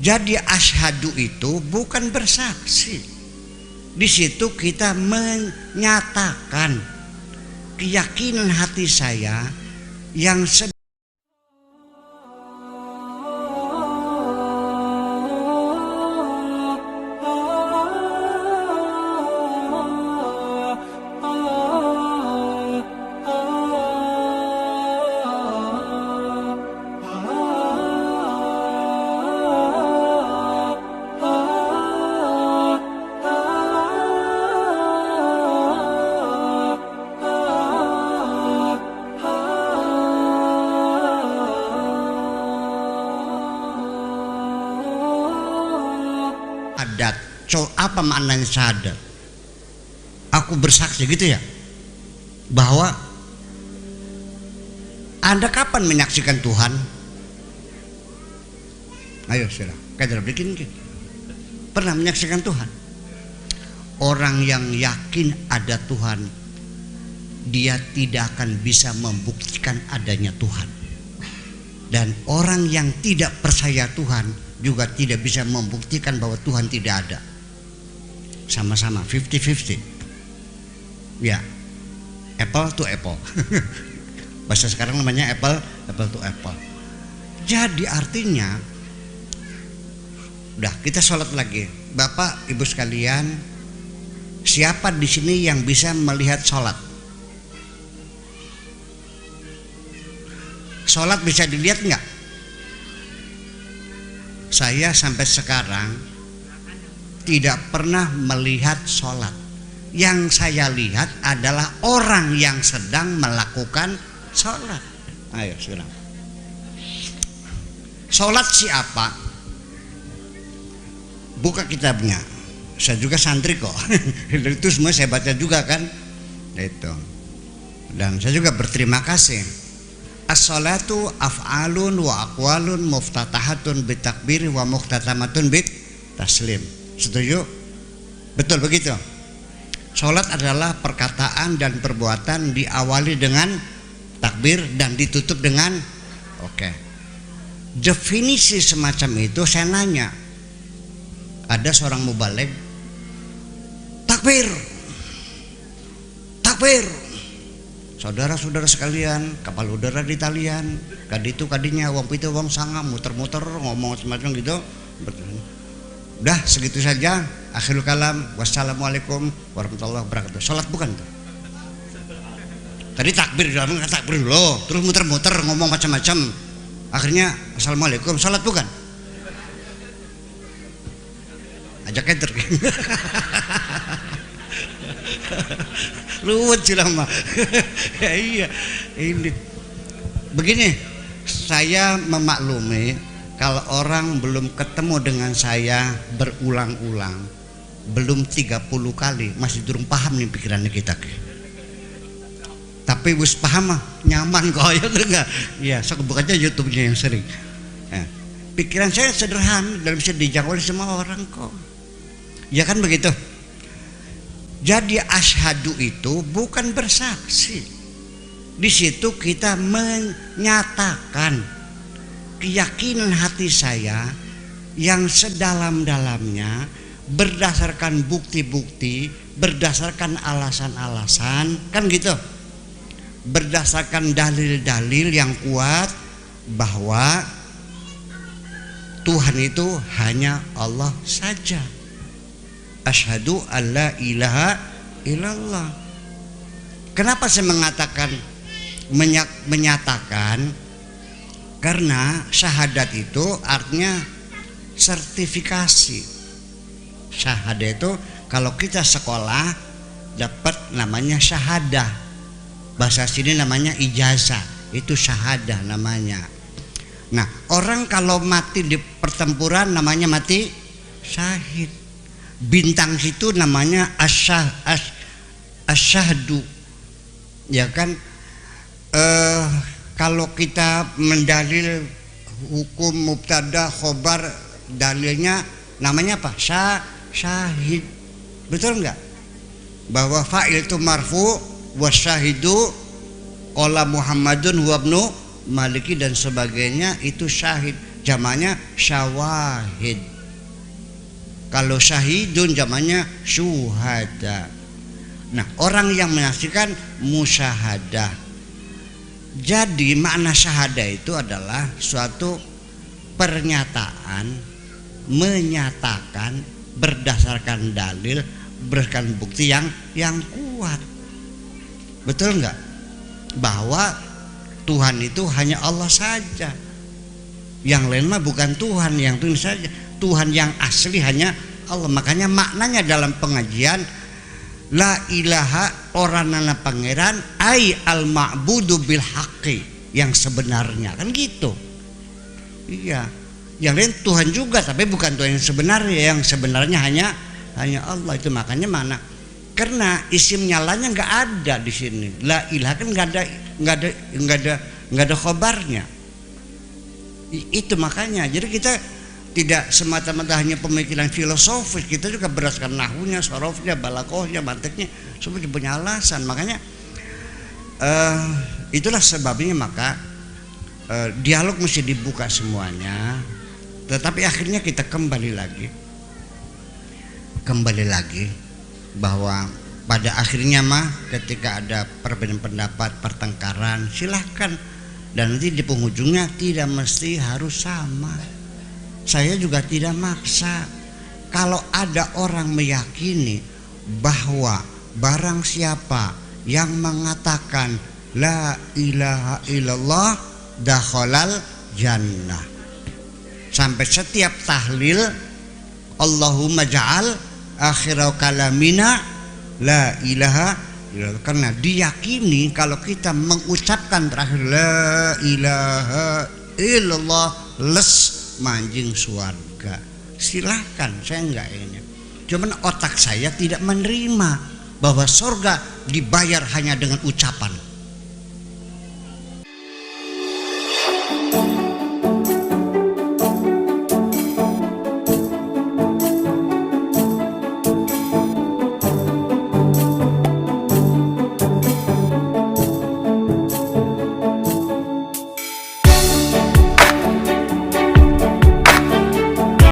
Jadi asyhadu itu bukan bersaksi. Di situ kita menyatakan keyakinan hati saya yang syahadat. Apa maknanya syahadat? Aku bersaksi gitu ya, bahwa Anda kapan menyaksikan Tuhan? Ayo sudah, kader bikin gitu. Pernah menyaksikan Tuhan? Orang yang yakin ada Tuhan, dia tidak akan bisa membuktikan adanya Tuhan. Dan orang yang tidak percaya Tuhan juga tidak bisa membuktikan bahwa Tuhan tidak ada. Sama-sama 50-50. Ya, apple to apple. Bahasa sekarang namanya apple to apple. Jadi artinya, udah kita sholat lagi. Bapak, ibu sekalian, siapa di sini yang bisa melihat sholat? Sholat bisa dilihat nggak? Saya sampai sekarang tidak pernah melihat sholat. Yang saya lihat adalah orang yang sedang melakukan sholat. Ayo sudah. Sholat siapa? Buka kitabnya. Saya juga santri kok. Itu semua saya baca juga kan. Itu. Dan saya juga berterima kasih. As-sholatu af'alun wa aqwalun muftatahatun bitakbir wa muhtatamatun bit taslim. Setuju? Betul begitu. Sholat adalah perkataan dan perbuatan diawali dengan takbir dan ditutup dengan oke. Definisi semacam itu saya nanya. Ada seorang mubaligh, takbir, takbir. Saudara-saudara sekalian, kapal udara di talian, kaditu kadinya, wong pitu wong sanga, muter-muter ngomong semacam gitu. Udah segitu saja. Akhirul kalam, wassalamualaikum warahmatullahi wabarakatuh. Sholat bukan tuh? Tadi takbir dulu, terus muter-muter ngomong macam-macam. Akhirnya assalamualaikum, sholat bukan? Ajak keder. Ruwet sih lama. Iya, ini begini. Saya memaklumi kalau orang belum ketemu dengan saya berulang-ulang, belum 30 kali, masih durung paham nih pikirannya kita. Tapi wis paham mah nyaman kok ya enggak? Iya, saya buka aja YouTube-nya yang sering. Nah, pikiran saya sederhana dan bisa dijangkau oleh semua orang kok. Ya kan begitu? Jadi asyhadu itu bukan bersaksi. Di situ kita menyatakan keyakinan hati saya yang sedalam-dalamnya berdasarkan bukti-bukti, berdasarkan alasan-alasan, kan gitu. Berdasarkan dalil-dalil yang kuat bahwa Tuhan itu hanya Allah saja. Asyhadu alla ilaha illallah. Kenapa saya mengatakan menyatakan? Karena syahadat itu artinya sertifikasi. Syahadat itu kalau kita sekolah dapat namanya syahadah. Bahasa sini namanya ijazah. Itu syahadah namanya. Nah, orang kalau mati di pertempuran namanya mati syahid. Bintang situ namanya asyhadu. Ya kan? Kalau kita mendalil hukum mubtada khobar, dalilnya namanya apa? Syahid. Betul enggak? Bahwa fa'il itu marfu, wasyahidu qala Muhammadun huwa ibnu Maliki dan sebagainya itu syahid. jamaknya syawahid. Kalau syahidun jamaknya syuhada. Nah, orang yang menyaksikan musyahadah. Jadi makna syahadah itu adalah suatu pernyataan, menyatakan berdasarkan dalil, berdasarkan bukti yang kuat. Betul enggak? Bahwa Tuhan itu hanya Allah saja. Yang lain mah bukan Tuhan, yang Tuhan saja. Tuhan yang asli hanya Allah. Makanya maknanya dalam pengajian la ilaha oranana pangeran ai al ma'budu bil haqqi, yang sebenarnya, kan gitu. Iya. Yang lain Tuhan juga tapi bukan Tuhan yang sebenarnya. Yang sebenarnya hanya Allah. Itu makanya mana? Karena isim nyalanya nggak ada di sini. La ilaha kan nggak ada khobarnya. Itu makanya. Jadi kita tidak semata-mata hanya pemikiran filosofis, kita juga berdasarkan nahwunya, sorofnya, balaghahnya, mantiknya, semua punya alasan. Makanya itulah sebabnya maka dialog mesti dibuka semuanya. Tetapi akhirnya kita kembali lagi bahwa pada akhirnya mah ketika ada perbedaan pendapat, pertengkaran, silahkan, dan nanti di penghujungnya tidak mesti harus sama. Saya juga tidak maksa. Kalau ada orang meyakini bahwa barang siapa yang mengatakan la ilaha illallah dakhalal jannah, sampai setiap tahlil Allahumma ja'al akhirau kalamina la ilaha illallah, karena diyakini kalau kita mengucapkan terakhir la ilaha illallah les manjing surga. Silahkan, saya enggak ini. Cuman otak saya tidak menerima bahwa surga dibayar hanya dengan ucapan.